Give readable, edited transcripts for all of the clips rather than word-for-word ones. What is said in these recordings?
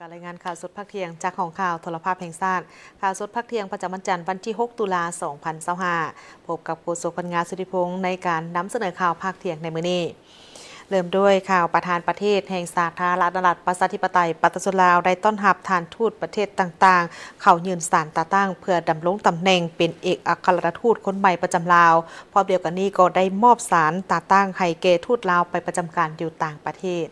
การรายงานข่าวสดภาคเที่ยงจากของข่าวโทรภาพแห่งชาติข่าวสดภาคเที่ยงประจำวันจันทร์วันที่ 6 ตุลาคม 2025พบกับโฆษกพลงานสุธิพงศ์ในการนำเสนอข่าวภาคเที่ยงในมื้อนี้เริ่มด้วยข่าวประธานประเทศแห่งสาธารณรัฐประชาธิปไตยปัตตานีลาวได้ต้อนรับทานทูตประเทศต่างๆเข้ายืนศาลตาตั้งเพื่อดำรงตำแหน่งเป็นเอกอัครราชทูตคนใหม่ประจำลาวพร้อมเดียวกันนี้ก็ได้มอบศาลตาตั้งให้แก่ทูตลาวไปประจำการอยู่ต่างประเทศ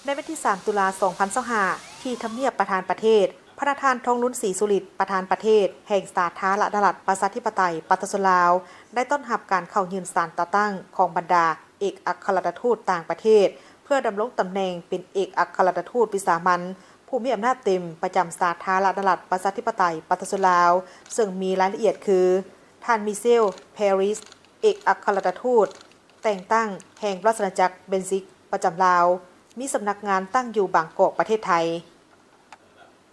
ในวันที่ 3 ตุลาคม 2025ที่ทำเนียบประธานประเทศพระประธานทองลุ้นศรีสุริตประธานประเทศแห่งสาธารณรัฐประชาธิปไตยปัตตานีลาวได้ต้อนรับการเข้ายืนศาลตาตั้งของบรรดาเอกอัครราชทูตต่างประเทศเพื่อดำรงตำแหน่งเป็นเอกอัครราชทูตวิสามัญผู้มีอำนาจเต็มประจำสาธารณรัฐประชาธิปไตยปัตตานีลาวซึ่งมีรายละเอียดคือท่านมิเชลแพริสเอกอัครราชทูตแต่งตั้งแห่งราชอาณาจักรเบนซิกประจำลาวมีสำนักงานตั้งอยู่บางกอกประเทศไทย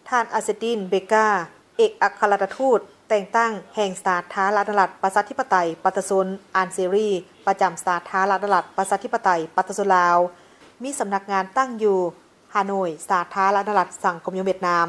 ท่านอาเซตินเบกาเอกอัครราชทูตแต่งตั้งแห่งสาธารณรัฐประชาธิปไตยปัตตานีอันเซรีประจำสาธารณรัฐประชาธิปไตยปัตตานีลาวมีสำนักงานตั้งอยู่ฮานอยสาธารณรัฐสังคมนิยมเวียดนาม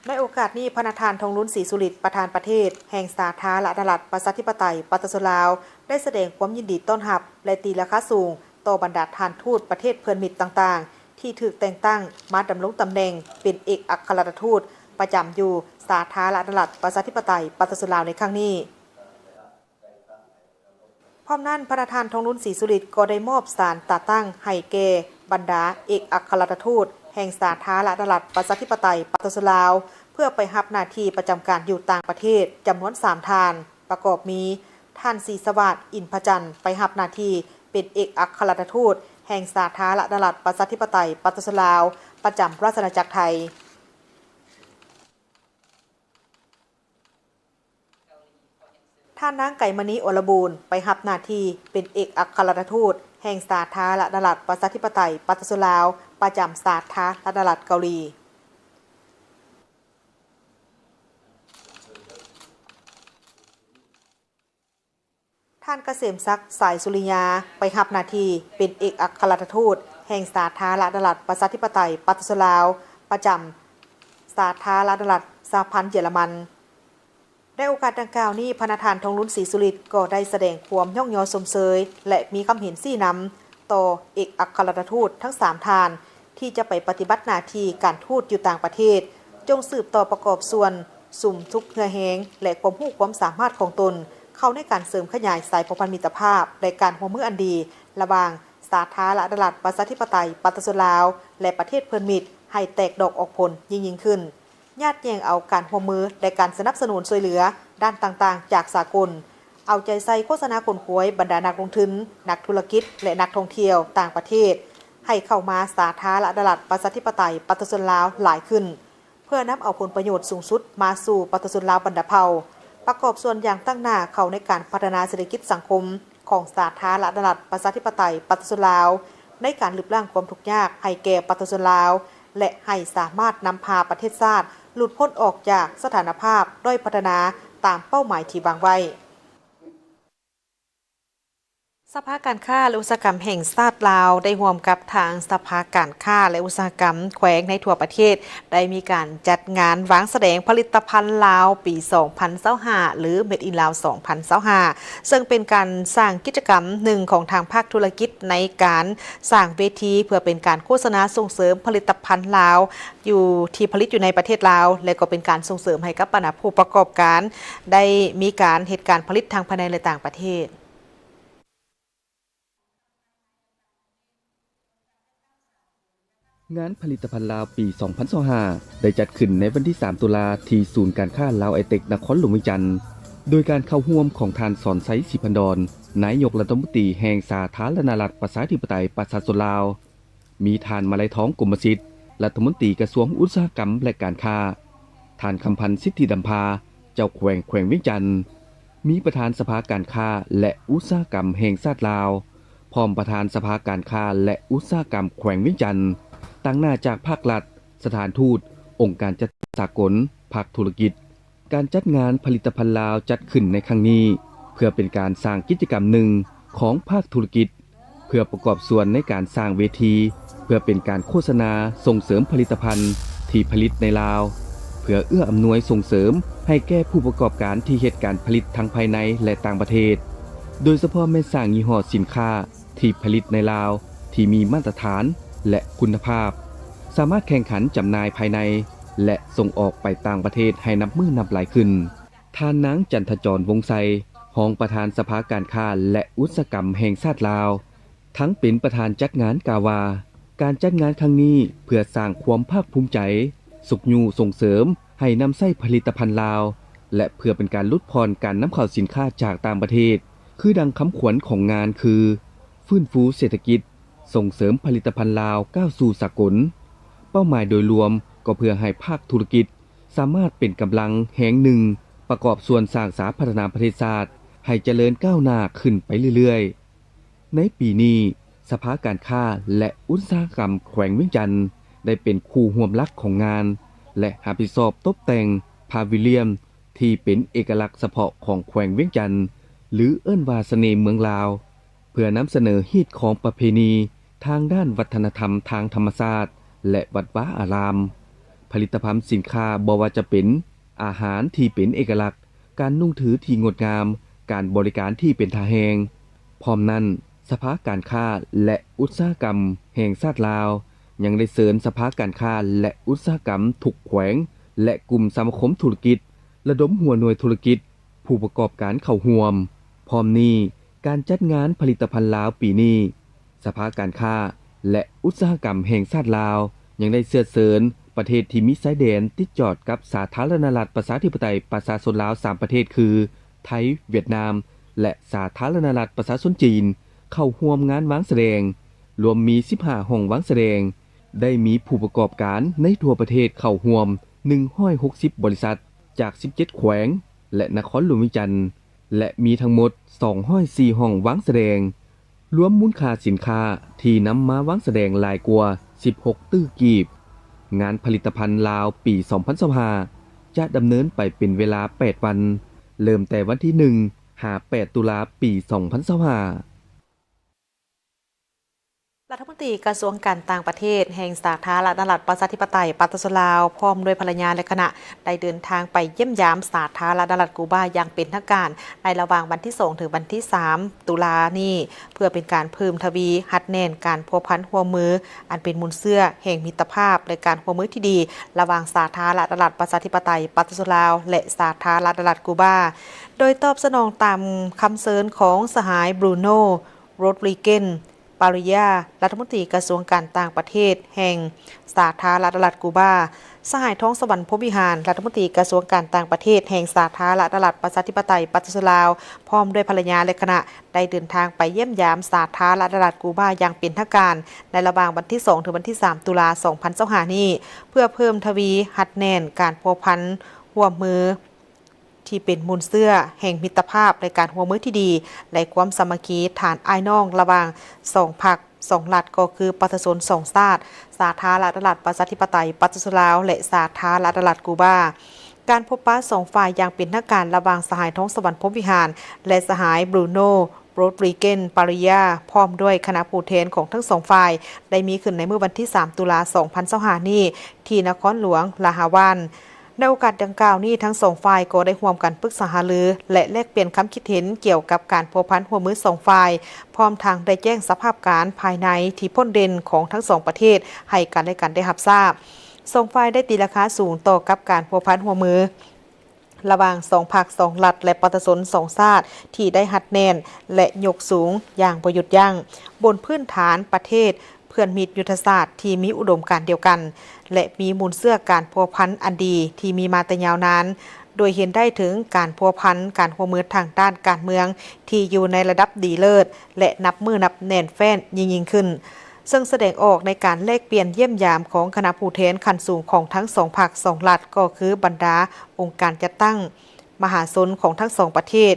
ในโอกาสนี้พระประธานทองลุ้นศรีสุริตประธานประเทศแห่งสาธารณรัฐประชาธิปไตยปัตตานีลาวได้แสดงความยินดีต้อนรับและตีราคาสูงต่อบรรดาทานทูตประเทศเพื่อนมิตรต่างๆที่ถูกแต่งตั้งมาดำรงตำแหน่งเป็นเอกอัครราชทูตประจำอยู่สาธารณรัฐประชาธิปไตยปัตตานีลาวในครั้งนี้พร้อมนั้นพระประธานทองลุ้นศรีสุริตก็ได้มอบศาลตาตั้งให้แก่บรรดาเอกอัครราชทูตแห่งสาธารณรัฐประชาธิปไตยปัตตานีลาวเพื่อไปรับหน้าที่ประจำการอยู่ต่างประเทศจำนวน3ท่านประกอบมีท่านศรีสวัสดิ์อินทร์จันทร์ไปรับหน้าที่เป็นเอกอัครราชทูตแห่งสาธารณรัฐประชาธิปไตยปัตตานีลาวประจำราชอาณาจักรไทยท่านนางไก่มณีอรบูรณ์ไปรับหน้าที่เป็นเอกอัครราชทูตแห่งสาธารณรัฐประชาธิปไตยปัตตานีลาวประจำสาธารณรัฐเกาหลีท่านเกษมศักดิ์สายสุริยาไปรับหน้าที่เป็นเอกอัครราชทูตแห่งสาธารณรัฐประชาธิปไตยปัตตานีลาวประจำสาธารณรัฐสหพันธ์เยอรมันในโอกาสดังกล่าวนี้พระประธานทองลุ้นศรีสุริตก็ได้แสดงความย่องยอสมเสยและมีคำเห็นซี่นำต่อเอกอัครราชทูตทั้ง3ท่านที่จะไปปฏิบัติหน้าที่การทูตอยู่ต่างประเทศจงสืบต่อประกอบส่วนสุ่มทุกเหือแหงและความรู้ความสามารถของตนเข้าในการเสริมขยายสายสัมพันธ์มิตรภาพและการร่วมมืออันดีระหว่างสาธารณรัฐประชาธิปไตยปัตตานีลาวและประเทศเพื่อนมิตรให้แตกดอกออกผลยิ่งขึ้นญาติแย่งเอาการร่วมมือและการสนับสนุนช่วยเหลือด้านต่างๆจากสากลเอาใจใส่โฆษณาคนขวยบรรดานักลงทุนนักธุรกิจและนักท่องเที่ยวต่างประเทศให้เข้ามาสาธารณรัฐประชาธิปไตยปัตตานีลาวหลายขึ้นเพื่อนำเอาผลประโยชน์สูงสุดมาสู่ปัตตานีลาวบรรดาเผ่าประกอบส่วนอย่างตั้งหน้าเข้าในการพัฒนาเศรษฐกิจสังคมของสาธารณรัฐประชาธิปไตยปัตตานีลาวในการลดล้างความทุกข์ยากให้แก่ปัตตานีลาวและให้สามารถนำพาประเทศชาติหลุดพ้นออกจากสถานภาพด้อยพัฒนาตามเป้าหมายที่วางไว้สภาการค้าและอุตสาหกรรมแห่งชาติลาวได้ร่วมกับทางสภาการค้าและอุตสาหกรรมแขวงในทั่วประเทศได้มีการจัดงานวางแสดงผลิตภัณฑ์ลาวปี 2025หรือ Made in ลาว 2025ซึ่งเป็นการสร้างกิจกรรมหนึ่งของทางภาคธุรกิจในการสร้างเวทีเพื่อเป็นการโฆษณาส่งเสริมผลิตภัณฑ์ลาวอยู่ที่ผลิตอยู่ในประเทศลาวและก็เป็นการส่งเสริมให้กับบรรดาผู้ประกอบการได้มีการเหตุการณ์ผลิตทางภายในและต่างประเทศงานผลิตภัณฑ์ลาวปี 2025ได้จัดขึ้นในวันที่ 3 ตุลาที่ศูนย์การค้าลาวไอเทคนครหลวงเวียงจันทน์โดยการเข้าร่วมของท่านสอนไซศรีพันดรนายกรัฐมนตรีแห่งสาธารณรัฐประชาธิปไตยประชาชนลาวมีท่านมาลัยท้องกรมสิทธิ์รัฐมนตรีกระทรวงอุตสาหกรรมและการค้าท่านคำพันธ์สิทธิดำพาเจ้าแขวงเวียงจันทน์มีประธานสภาการค้าและอุตสาหกรรมแห่งชาติลาวพร้อมประธานสภาการค้าและอุตสาหกรรมแขวงเวียงจันทน์ตั้งหน้าจากภาครัฐสถานทูตองค์การจัดสากลภาคธุรกิจการจัดงานผลิตภัณฑ์ลาวจัดขึ้นในครั้งนี้เพื่อเป็นการสร้างกิจกรรมหนึ่ง ของภาคธุรกิจเพื่อประกอบส่วนในการสร้างเวทีเพื่อเป็นการโฆษณาส่งเสริมผลิตภัณฑ์ที่ผลิตในลาวเพื่อเอื้ออำนวยส่งเสริมให้แก่ผู้ประกอบการที่เฮ็ดการผลิตทั้งภายในและต่างประเทศโดยเฉพาะแม่นสร้างยี่ห้อสินค้าที่ผลิตในลาวที่มีมาตรฐานและคุณภาพสามารถแข่งขันจำหน่ายภายในและส่งออกไปต่างประเทศให้นับมือนับหลายขึ้นท่านนางจันทจรวงศ์ไซรองประธานสภาการค้าและอุตสาหกรรมแห่งชาติลาวทั้งเป็นประธานจัดงานกล่าวว่าการจัดงานครั้งนี้เพื่อสร้างความภาคภูมิใจสุขยูส่งเสริมให้นำใช้ผลิตภัณฑ์ลาวและเพื่อเป็นการลดพรการนำเข้าสินค้าจากต่างประเทศคือดังคำขวัญของงานคือฟื้นฟูเศรษฐกิจส่งเสริมผลิตภัณฑ์ลาวก้าวสู่สากลเป้าหมายโดยรวมก็เพื่อให้ภาคธุรกิจสามารถเป็นกำลังแห่งหนึ่งประกอบส่วนสร้างสาพัฒนาประเทศชาติให้เจริญก้าวหน้าขึ้นไปเรื่อยๆในปีนี้สภาการค้าและอุตสาหกรรมแขวงเวียงจันทน์ได้เป็นคู่ร่วมหลักของงานและรับผิดชอบตกแต่งพาวิเลียมที่เป็นเอกลักษณ์เฉพาะของแขวงเวียงจันทน์หรือเอิ้นว่าเสน่ห์เมืองลาวเพื่อนำเสนอฮีตของประเพณีทางด้านวัฒนธรรมทางธรรมชาติและวัดวาอารามผลิตภัณฑ์สินค้าบ่ว่าจะเป็นอาหารที่เป็นเอกลักษณ์การนุ่งถือที่งดงามการบริการที่เป็นท่าแหงพร้อมนั้นสภาการค้าและอุตสาหกรรมแห่งชาติลาวยังได้เสริญสภาการค้าและอุตสาหกรรมทุกแขวงและกลุ่มสมาคมธุรกิจระดมหัวหน่วยธุรกิจผู้ประกอบการเข้าร่วมพร้อมนี้การจัดงานผลิตภัณฑ์ลาวปีนี้สภาการค้าและอุตสาหกรรมแห่งชาติลาวยังได้เสริญเสริญประเทศที่มีชายแดนติดจอดกับสาธารณรัฐประชาธิปไตยประชาชนลาว3ประเทศคือไทยเวียดนามและสาธารณรัฐประชาชนจีนเข้าร่วมงานวางแสดงรวมมี15ห้องวางแสดงได้มีผู้ประกอบการในทั่วประเทศเข้าร่วม160บริษัทจาก17แขวงและนครหลวงเวียงจันทน์และมีทั้งหมด204ห้องวางแสดงรวมมูลค่าสินค้าที่นำมาวางแสดงหลายกว่า16ตื้อกีบงานผลิตภัณฑ์ลาวปี2025จะดำเนินไปเป็นเวลา8วันเริ่มแต่วันที่1-8 ตุลาปี2025รัฐมนตรีกระทรวงการต่างประเทศแห่งสาธารณรัฐประชาธิปไตยปัตตาลาวพร้อมด้วยภรรยาและคณะได้เดินทางไปเยี่ยมยามสาธารณรัฐกูบาอย่างเป็นทางการในระหว่างวันที่2ถึงวันที่3ตุลานี้เพื่อเป็นการเพิ่มทวีหัดแน่นการพัวพันหัวมืออันเป็นมูลเสื้อแห่งมิตรภาพและการหัวมือที่ดีระหว่างสาธารณรัฐประชาธิปไตยปัตตาลาวและสาธารณรัฐกูบาโดยตอบสนองตามคำเชิญของสหายบรูโนโรดริเกนปาริยารัฐมนตรีกระทรวงการต่างประเทศแห่งสาธารณรัฐกูบาสหายท้องสวรรค์พรหมวิหารรัฐมนตรีกระทรวงการต่างประเทศแห่งสาธารณรัฐประชาธิปไตยปัตตาลาวพร้อมด้วยภรรยาและคณะได้เดินทางไปเยี่ยมยามสาธารณรัฐกูบาอย่างเป็นทางการในระหว่างวันที่2ถึงวันที่3ตุลา2025นี้เพื่อเพิ่มทวีหัดแน่นการพัวพันร่วมมือที่เป็นมูลเสื้อแห่งมิตรภาพในการหัวมือที่ดีและความสามัคคีฐานอ้ายน้องระหว่าง2พรรค2รัฐก็คือประชาชน2ชาติสาธารณรัฐประชาธิปไตยปัตตาลาวและสาธารณรัฐกูบาการพบปะ2ฝ่ายอย่างเป็นทางการระหว่างสหายท้องสวรรค์พรหมวิหารและสหายบรูโนโรดริเกนปาริยาพร้อมด้วยคณะผู้แทนของทั้ง2ฝ่ายได้มีขึ้นในเมื่อวันที่3ตุลา2025นี้ที่นครหลวงลาฮาวานในโอกาสดังกล่าวนี้ทั้ง2ฝ่ายก็ได้ร่วมกันปรึกษาหารือและแลกเปลี่ยนความคิดเห็นเกี่ยวกับการพัวพันหัวมือ2ฝ่ายพร้อมทางได้แจ้งสภาพการภายในที่พ้นเด่นของทั้ง2ประเทศให้กันและกันได้รับทราบ2ฝ่ายได้ตีราคาสูงต่อกับการพัวพันหัวมือระหว่าง2พรรค2รัฐและประชาชน2ชาติที่ได้หัดแน่นและยกสูงอย่างบ่หยุดยั้งบนพื้นฐานประเทศเพื่อนมิตรยุทธศาสตร์ที่มีอุดมการณ์เดียวกันและมีมูลเสื้อการพัวพันอันดีที่มีมาแต่ยาวนานโดยเห็นได้ถึงการพัวพันการหัวมือทางด้านการเมืองที่อยู่ในระดับดีเลิศและนับมือนับแน่นแฟ้นยิ่งขึ้นซึ่งแสดงออกในการแลกเปลี่ยนเยี่ยมยามของคณะผู้แทนขั้นสูงของทั้ง2พรรค2รัฐก็คือบรรดาองค์การจัดตั้งมหาชนของทั้ง2ประเทศ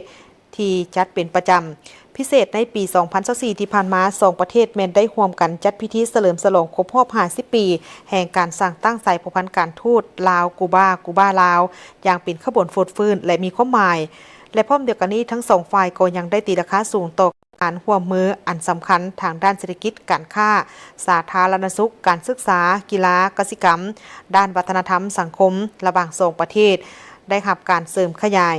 ที่จัดเป็นประจำพิเศษในปี 2024 ที่ผ่านมา2ประเทศแม้นได้ร่วมกันจัดพิธีเฉลิมฉลองครบรอบ50 ปีแห่งการสร้างตั้งสายผูกพันการทูตลาวกูบาลาวอย่างเป็นขบวนโฟดฟื้นและมีความหมายและพร้อมเดียวกันนี้ทั้ง2ฝ่ายก็ยังได้ตีราคาสูงต่อ การร่วมมืออันสำคัญทางด้านเศรษฐกิจการค้าสาธารณสุขการศึกษากีฬากสิกรรมด้านวัฒนธรรมสังคมระหว่างสองประเทศได้รับการเสริมขยาย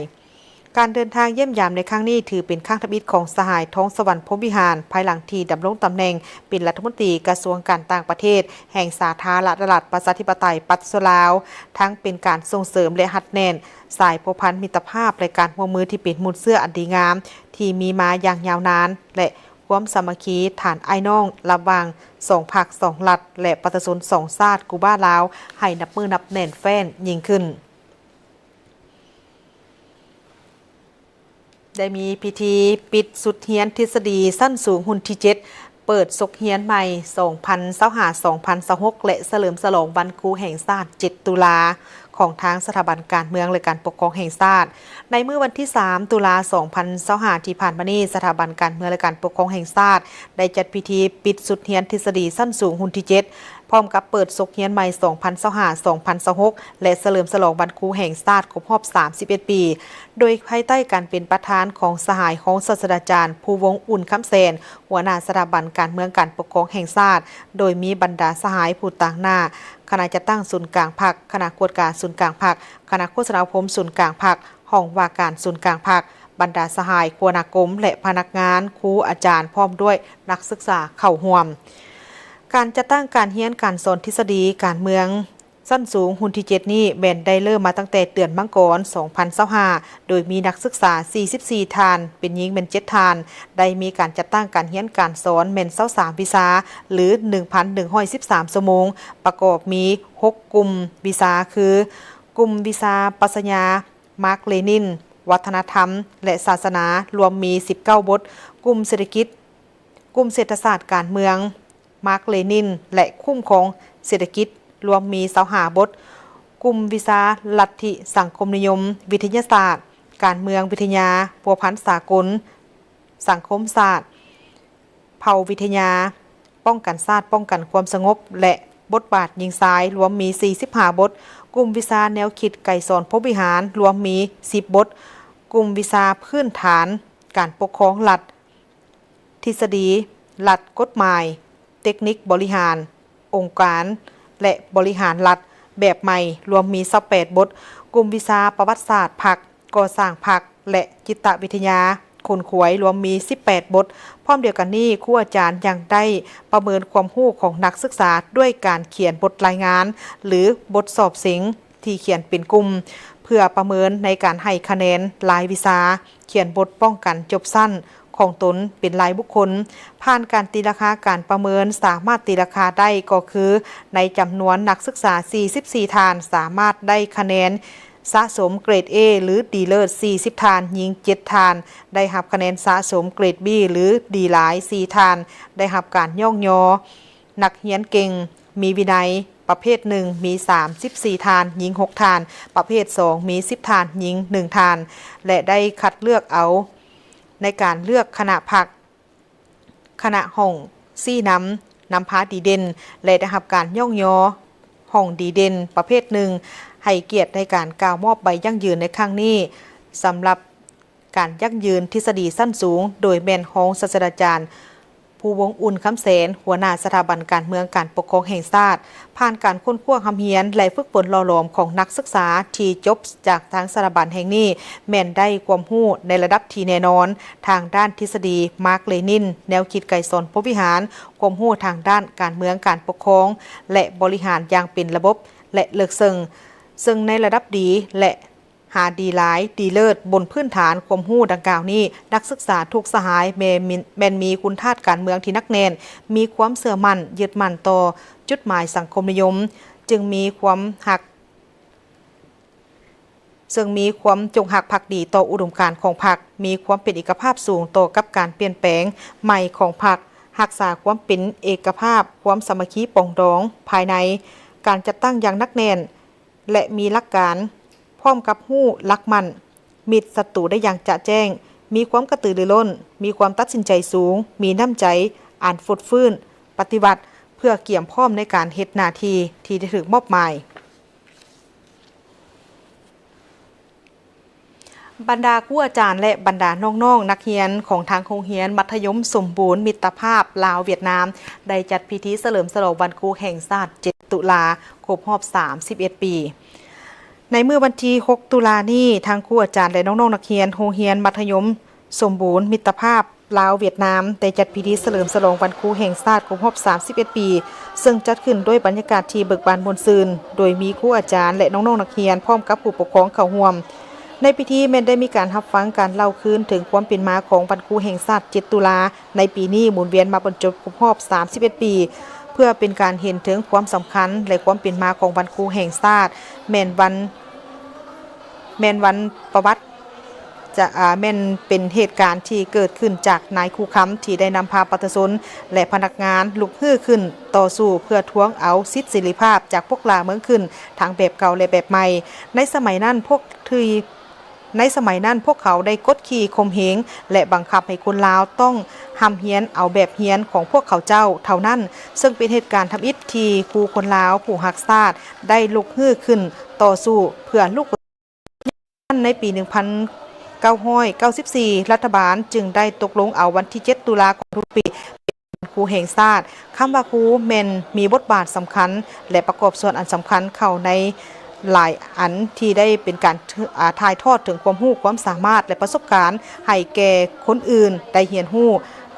การเดินทางเยี่ยมยามในครั้งนี้ถือเป็นครั้งทบิดของสหายท้องสวรรค์พรหมวิหารภายหลังที่ดำรงตำแหน่งเป็นรัฐมนตรีกระทรวงการต่างประเทศแห่งสาธารณรัฐประชาธิปไตยปัตตานีลาวทั้งเป็นการส่งเสริมและหัดแน่นสายพัวพันมิตรภาพและการร่วมมือที่เป็นมูลเสื้ออันดีงามที่มีมาอย่างยาวนานและความสามัคคีฐานไอ้น้องระหว่างสองภาคสองรัฐและประชาชนสองชาติกูบาลาวให้นับมือนับแน่นแฟ้นยิ่งขึ้นได้มีพิธีปิดสุดเฮียนทฤษฎีสั้นสูงหุ่นที่7เปิดศกเฮียนใหม่2025-2026และเฉลิมฉลองวันครูแห่งชาติ7ตุลาของทางสถาบันการเมืองและการปกครองแห่งชาติในเมื่อวันที่3ตุลา2025ที่ผ่านมานี้สถาบันการเมืองและการปกครองแห่งชาติได้จัดพิธีปิดสุดเฮียนทฤษฎีสั้นสูงหุ่นที่7พร้อมกับเปิดศกเฮียนใหม่2025-2026และเฉลิมฉลองวันครูแห่งชาติครบรอบ31ปีโดยภายใต้การเป็นประธานของสหายของศาสตราจารย์ภูวงศ์อุ่นคำแสนหัวหน้าสถาบันการเมืองการปกครองแห่งชาติโดยมีบรรดาสหายผู้ต่างหน้าคณะจัดตั้งศูนย์กลางพรรคคณะกวดการศูนย์กลางพรรคคณะโฆษณาภพศูนย์กลางพรรคห้องว่าการศูนย์กลางพรรคบรรดาสหายคณะกรมและพนักงานครูอาจารย์พร้อมด้วยนักศึกษาเข้าร่วมการจัดตั้งการเรียนการสอนทฤษฎีการเมืองสั้นสูงหุ่นที่7นี้แบ่นได้เริ่มมาตั้งแต่เดือนมังกร2025โดยมีนักศึกษา44ท่านเป็นหญิงเป็น7ท่านได้มีการจัดตั้งการเรียนการสอนแม่น23วิชาหรือ 1,113 ชั่วโมงประกอบมี6กลุ่มวิชาคือกลุ่มวิชาปรัชญามาร์กเลนินวัฒนธรรมและศาสนารวมมี19บทกลุ่มเศรษฐกิจกลุ่มเศรษฐศาสตร์การเมืองมาร์กเลนินและคุ้มของเศรษฐกิจรวมมี25บทกลุ่มวิชาลัทธิสังคมนิยมวิทยาศาสตร์การเมืองวิทยาพัวพันสากลสังคมศาสตร์เผ่าวิทยาป้องกันชาติป้องกันความสงบและบทบาทยิงซ้ายรวมมี45บทกลุ่มวิชาแนวคิดไก่สอนพรหมวิหารรวมมี10บทกลุ่มวิชาพื้นฐานการปกครองรัฐทฤษฎีรัฐกฎหมายเทคนิคบริหารองค์การและบริหารรัฐแบบใหม่รวมมี28บทกลุ่มวิชาประวัติศาสตร์พรรคก่อสร้างพรรคและจิตวิทยาคนขวยรวมมี18บทพร้อมเดียวกันนี้ครูอาจารย์ยังได้ประเมินความรู้ของนักศึกษาด้วยการเขียนบทรายงานหรือบทสอบเสียงที่เขียนเป็นกลุ่มเพื่อประเมินในการให้คะแนนรายวิชาเขียนบทป้องกันจบสั้นของตนเป็นรายบุคคลผ่านการตีราคาการประเมินสามารถตีราคาได้ก็คือในจำนวนนักศึกษา44ท่านสามารถได้คะแนนสะสมเกรด A หรือดีเลิศ40ท่านหญิง7ท่านได้รับคะแนนสะสมเกรด B หรือดีหลาย4ท่านได้รับการย่องยอนักเรียนเก่งมีวินัยประเภท1มี34ท่านหญิง6ท่านประเภท2มี10ท่านหญิง1ท่านและได้คัดเลือกเอาในการเลือกคณะพรรคคณะห้องซี่นำพาดีเด่นและได้รับการย่องยอห้องดีเด่นประเภทหนึ่งให้เกียรติในการกล่าวมอบใบยั่งยืนในครั้งนี้สำหรับการยั่งยืนทฤษฎีสั้นสูงโดยแม่นของศาสตราจารย์ภูวงศ์อุ่นคำแสนหัวหน้าสถาบันการเมืองการปกครองแห่งชาติผ่านการค้นคว้าคำเฮียนและฝึกฝนหล่อหลอมของนักศึกษาที่จบจากทางสถาบันแห่งนี้แม่นได้ความรู้ในระดับที่แน่นอนทางด้านทฤษฎีมาร์กเลนินแนวคิดไก่สอนพรหมวิหารความรู้ทางด้านการเมืองการปกครองและบริหารอย่างเป็นระบบและเลิกซึ่งในระดับดีและหาดีหลายดีเลิศบนพื้นฐานความรู้ดังกล่าวนี้นักศึกษาทุกสหายแม่นมีคุณธาตุการเมืองที่นักแน่นมีความเสื่อมั่นยึดมั่นต่อจุดหมายสังคมนิยมจึงมีความจงหักภักดีต่ออุดมการณ์ของพรรคมีความเป็นเอกภาพสูงต่อกับการเปลี่ยนแปลงใหม่ของพรรครักษาความเป็นเอกภาพความสามัคคีปรองดองภายในการจัดตั้งอย่างนักแน่นและมีหลักการพร้อมกับหู้ลักมันมิตรศัตรูได้อย่างจะแจ้งมีความกระตือรือร้นมีความตัดสินใจสูงมีน้ำใจอ่านฟดฟื้นปฏิบัติเพื่อเกี่ยมพร้อมในการเฮ็ดหน้าที่ที่ได้ถูกมอบหมาย บรรดาครูอาจารย์และบรรดาน้องๆนักเรียนของทางโรงเรียนมัธยมสมบูรณ์มิตรภาพลาวเวียดนามได้จัดพิธีเฉลิมฉลองวันครูแห่งชาติ7 ตุลาครบรอบ31 ปี ในเมื่อวันที่6 ตุลานี้ทางครูอาจารย์และน้องๆนักเรียนโรงเรียนมัธยมสมบูรณ์มิตรภาพลาวเวียดนามได้จัดพิธีเฉลิมฉลองวันครูแห่งชาติครบรอบ31 ปี ซึ่งจัดขึ้นด้วยบรรยากาศที่เบิกบานมวลซื่นโดยมีครูอาจารย์และน้องๆนักเรียนพร้อมกับผู้ปกครองเข้าร่วมในพิธีแม้นได้มีการรับฟังการเล่าคืนถึงความเป็นมาของวันครูแห่งชาติ7 ตุลาในปีนี้หมุนเวียนมาบรรจบครบรอบ31 ปี เพื่อเป็นการเห็นถึงความสำคัญและความเป็นมาของวันครูแห่งชาติแม่นวันประวัติจะแม่นเป็นเหตุการณ์ที่เกิดขึ้นจากนายครูค้ำที่ได้นำพาประชาชนและพนักงานลุกฮื้อขึ้นต่อสู้เพื่อทวงเอาสิทธิเสรีภาพจากพวกลาเมืองขึ้นทั้งแบบเก่าและแบบใหม่ในสมัยนั้นพวกเขาได้กดขี่ข่มเหงและบังคับให้คนลาวต้องห้ำเฮียนเอาแบบเฮียนของพวกเขาเจ้าเท่านั้นซึ่งเป็นเหตุการณ์ทำอิฐที่ครูคนลาวผู้ฮักชาติได้ลุกฮื้อขึ้นต่อสู้เพื่อลูกในปี 1994 รัฐบาลจึงได้ตกลงเอาวันที่ 7 ตุลาคมทุกปีเป็นครูแห่งชาติคำว่าครูแม่นมีบทบาทสำคัญและประกอบส่วนอันสำคัญเข้าในหลายอันที่ได้เป็นการถ่ายทอดถึงความรู้ความสามารถและประสบการณ์ให้แก่คนอื่นได้เรียนรู้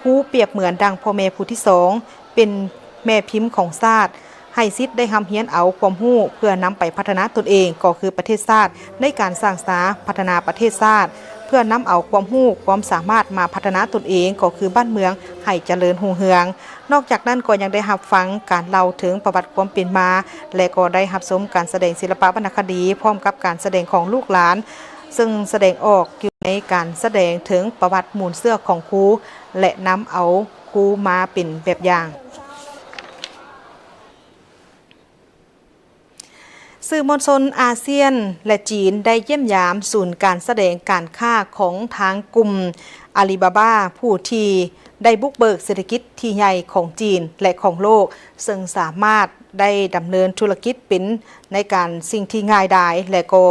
ครูเปรียบเหมือนดังพ่อแม่ผู้ที่สองเป็นแม่พิมพ์ของชาติให้สิทธิ์ได้ทำเฮียนเอาความรู้เพื่อนำไปพัฒนาตนเองก็คือประเทศชาติในการสร้างสรรค์พัฒนาประเทศชาติเพื่อนำเอาความรู้ความสามารถมาพัฒนาตนเองก็คือบ้านเมืองให้เจริญรุ่งเรืองนอกจากนั้นก็ยังได้รับฟังการเล่าถึงประวัติความเป็นมาและก็ได้รับชมการแสดงศิลปะวรรณคดีพร้อมกับการแสดงของลูกหลานซึ่งแสดงออกอยู่ในการแสดงถึงประวัติมูลเสื้อของครูและนำเอาครูมาเป็นแบบอย่างสื่อมวลชนอาเซียนและจีนได้เยี่ยมยามศูนย์การแสดงการค้าของทางกลุ่มอาลีบาบาผู้ที่ได้บุกเบิกเศรษฐกิจที่ใหญ่ของจีนและของโลกซึ่งสามารถได้ดำเนินธุรกิจเป็นในการสิ่งที่ง่ายดายและก็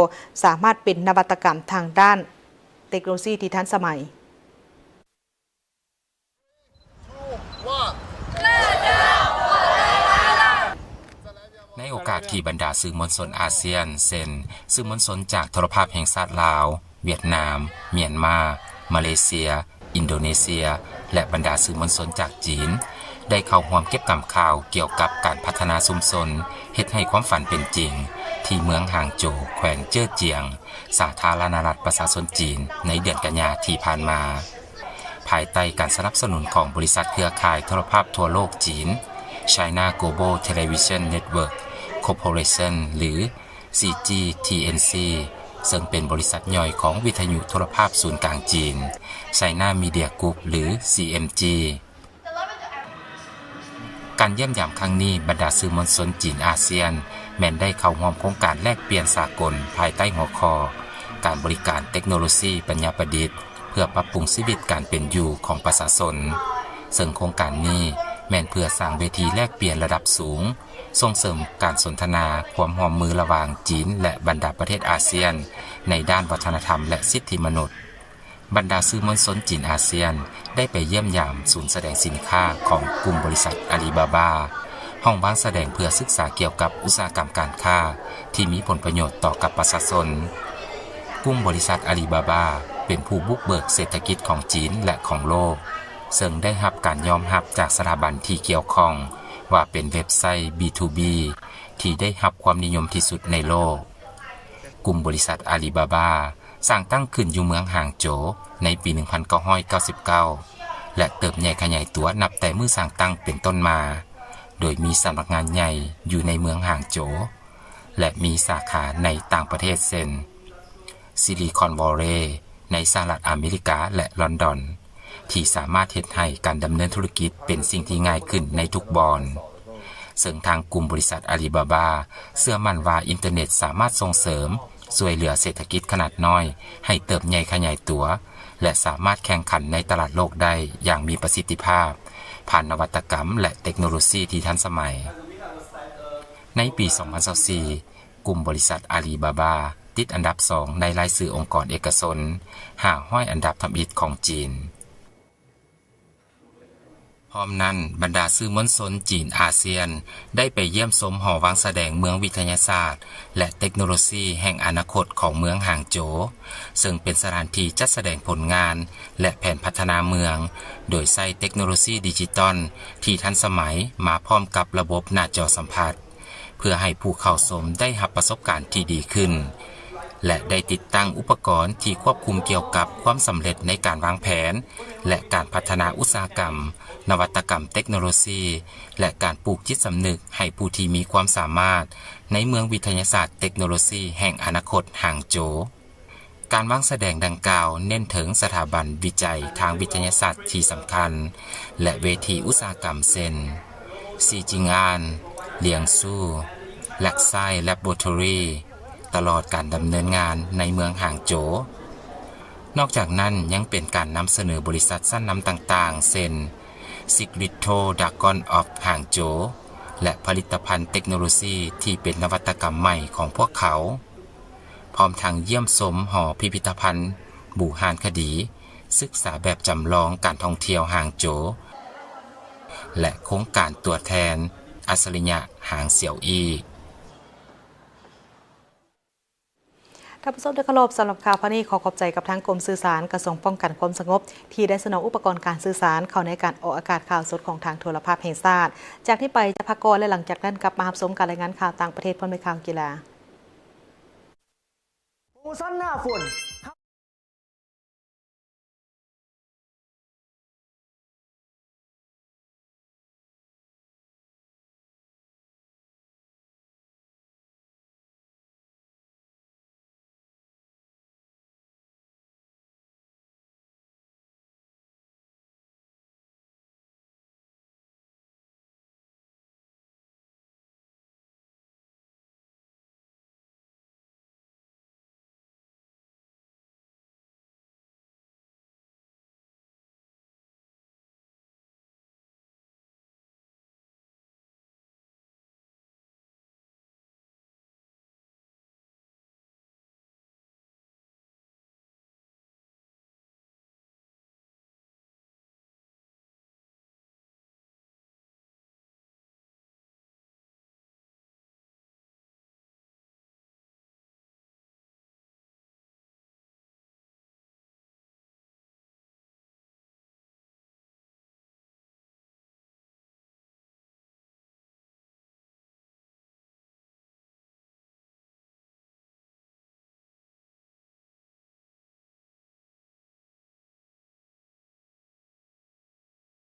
สามารถเป็นนวัตกรรมทางด้านเทคโนโลยีที่ทันสมัยในโอกาสที่บรรดาสื่อมวลชนอาเซียนเช่นสื่อมวลชนจากโทรภาพแห่งชาติลาวเวียดนามเมียนมามาเลเซียอินโดนีเซียและบรรดาสื่อมวลชนจากจีนได้เข้าร่วมเก็บกำข่าวเกี่ยวกับการพัฒนาชุมชนเฮ็ดให้ความฝันเป็นจริงที่เมืองหางโจวแขวงเจ้อเจียงสาธารณรัฐประชาชนจีนในเดือนกันยายนที่ผ่านมาภายใต้การสนับสนุนของบริษัทเครือข่ายโทรภาพทั่วโลกจีน China Global Television Network Corporation หรือ CGTNC ซึ่งเป็นบริษัทย่อยของวิทยุโทรภาพศูนย์กลางจีน China Media Group หรือ CMG การเยี่ยมยามครั้งนี้บรรดาสื่อมวลชนจีนอาเซียนแม้นได้เข้าร่วมโครงการแลกเปลี่ยนสากลภายใต้หัวข้อการบริการเทคโนโลยีปัญญาประดิษฐ์เพื่อปรับปรุงชีวิตการเป็นอยู่ของประชาชนซึ่งโครงการนี้แม้นเพื่อสร้างเวทีแลกเปลี่ยนระดับสูงส่งเสริมการสนทนาความร่วมมือระหว่างจีนและบรรดาประเทศอาเซียนในด้านวัฒนธรรมและสิทธิมนุษย์บรรดาสื่อมวลชนจีนอาเซียนได้ไปเยี่ยมยามศูนย์แสดงสินค้าของกลุ่มบริษัทอาลีบาบาห้องบ้านแสดงเพื่อศึกษาเกี่ยวกับอุตสาหกรรมการค้าที่มีผลประโยชน์ต่อกับประชาชนกลุ่มบริษัทอาลีบาบาเป็นผู้บุกเบิกเศรษฐกิจของจีนและของโลกซึ่งได้รับการยอมรับจากสถาบันที่เกี่ยวข้องว่าเป็นเว็บไซต์ B2B ที่ได้รับความนิยมที่สุดในโลกกลุ่มบริษัทอาลีบาบาสร้างตั้งขึ้นอยู่เมืองหางโจวในปี 1999 และเติบใหญ่ขยายตัวนับแต่เมื่อสร้างตั้งเป็นต้นมาโดยมีสำนักงานใหญ่อยู่ในเมืองหางโจวและมีสาขาในต่างประเทศเช่นซิลิคอนวัลเลย์ในสหรัฐอเมริกาและลอนดอนที่สามารถเฮ็ดให้การดำเนินธุรกิจเป็นสิ่งที่ง่ายขึ้นในทุกบอนซึ่งทางกลุ่มบริษัทอาลีบาบาเชื่อมั่นว่าอินเทอร์เน็ตสามารถส่งเสริมช่วยเหลือเศรษฐกิจขนาดน้อยให้เติบใหญ่ขยายตัวและสามารถแข่งขันในตลาดโลกได้อย่างมีประสิทธิภาพผ่านนวัตกรรมและเทคโนโลยีที่ทันสมัยในปี 2024 กลุ่มบริษัทอาลีบาบา ติดอันดับ2ในรายชื่อองค์กรเอกชน500อันดับทำอิฐของจีนพร้อมนั้นบรรดาสื่อมวลชนจีนอาเซียนได้ไปเยี่ยมชมหอวางแสดงเมืองวิทยาศาสตร์และเทคโนโลยีแห่งอนาคตของเมืองหางโจวซึ่งเป็นสถานที่จัดแสดงผลงานและแผนพัฒนาเมืองโดยใช้เทคโนโลยีดิจิตอลที่ทันสมัยมาพร้อมกับระบบหน้าจอสัมผัสเพื่อให้ผู้เข้าชมได้รับประสบการณ์ที่ดีขึ้นและได้ติดตั้งอุปกรณ์ที่ควบคุมเกี่ยวกับความสำเร็จในการวางแผนและการพัฒนาอุตสาหกรรมนวัตกรรมเทคโนโลยีและการปลูกจิตสำนึกให้ผู้ที่มีความสามารถในเมืองวิทยาศาสตร์เทคโนโลยีแห่งอนาคตหางโจวการวางแสดงดังกล่าวเน้นถึงสถาบันวิจัยทางวิทยาศาสตร์ที่สำคัญและเวทีอุตสาหกรรมเช่นซีจิงอานเลียงซู่แลกไซแลบอราทอรี่ตลอดการดำเนินงานในเมืองหางโจวนอกจากนั้นยังเป็นการนำเสนอบริษัทชั้นนำต่างๆเช่นซิกริโทดากอนออฟหางโจวและผลิตภัณฑ์เทคโนโลยีที่เป็นนวัตกรรมใหม่ของพวกเขาพร้อมทั้งเยี่ยมชมหอพิพิธภัณฑ์บู่ฮานคดีศึกษาแบบจำลองการท่องเที่ยวหางโจวและโครงการตัวแทนอัศริยะหางเสี่ยวอี้ท่านผู้ชมที่เคารพสำหรับข่าวพนี้ขอบใจกับทางกรมสื่อสารกระทรวงป้องกันความสงบที่ได้เสนออุปกรณ์การสื่อสารเข้าในการออกอากาศข่าวสดของทางโทรภาพแห่งชาติจากที่ไปจะพักก่อนและหลังจากนั้นกลับมารับชมการรายงานข่าวต่างประเทศพร้อมด้วยข่าวกีฬาโปรโมชั่นหน้าฝน